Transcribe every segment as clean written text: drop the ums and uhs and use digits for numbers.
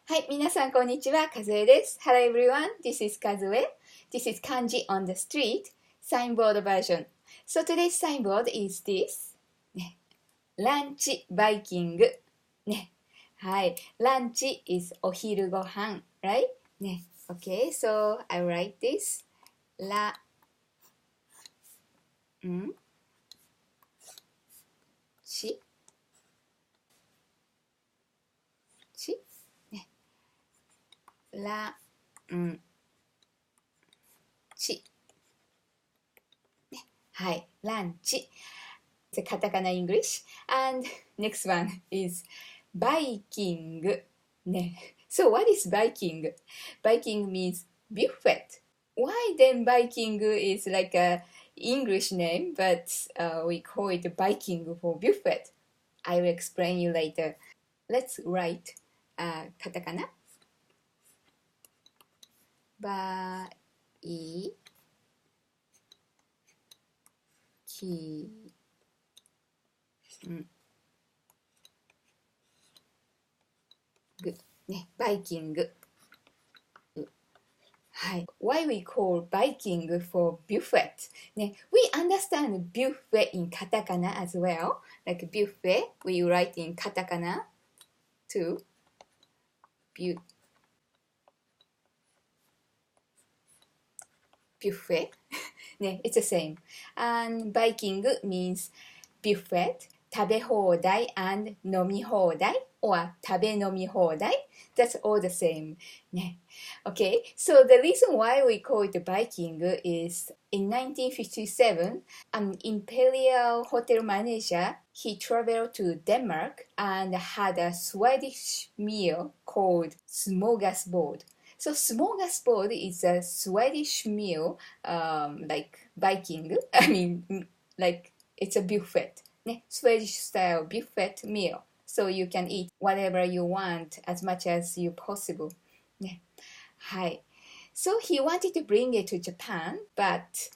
はい、皆さんこんにちは、かずえです。Hello everyone, this is Kazue. This is Kanji on the street, signboard version. So today's signboard is this. ね、ランチバイキング。ね、はい、ランチ is お昼ご飯、right? ね、okay, so I write this. ランチランチ、ね、はい、ランチ。It's a Katakana English. And next one is Viking. ね。So what is Viking? Viking means buffet. Why then Viking is like a English name, but we call it Viking for buffet? I will explain you later. Let's write katakana. バイキング。ね、バイキング。はい。Why we call Viking for buffet? ね、we understand buffet in katakana as well. Like buffet, we write in katakana too. Buffet. ね、it's the same. And Viking means buffet, 食べ放題 and 飲み放題 or 食べ飲み放題. That's all the same. ね. Okay, so the reason why we call it Viking is in 1957, an imperial hotel manager, he traveled to Denmark and had a Swedish meal called smorgasbord. So smorgasbord is a Swedish meal, like Viking. I mean, like it's a buffet. ね、Swedish style buffet meal. So you can eat whatever you want as much as you possible. ね、はい。So he wanted to bring it to Japan, but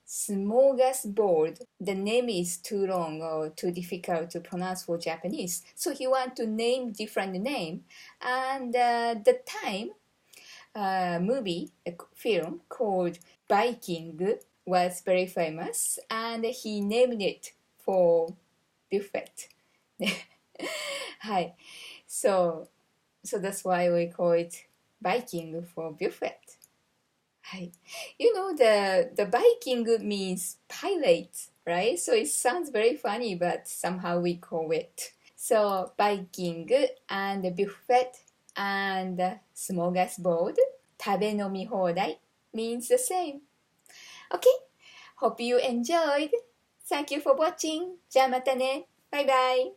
smorgasbord, the name is too long or too difficult to pronounce for Japanese. So he wanted to name different name. And the time, movie, a film called Viking was very famous, and he named it for buffet. はい。So that's why we call it Viking for buffet. はい。You know, the Viking means pirates, right? So it sounds very funny, but somehow we call it. So Viking and buffet and smorgasbord, 食べ飲み放題 means the same. Okay, hope you enjoyed. Thank you for watching. じゃあまたね。バイバイ。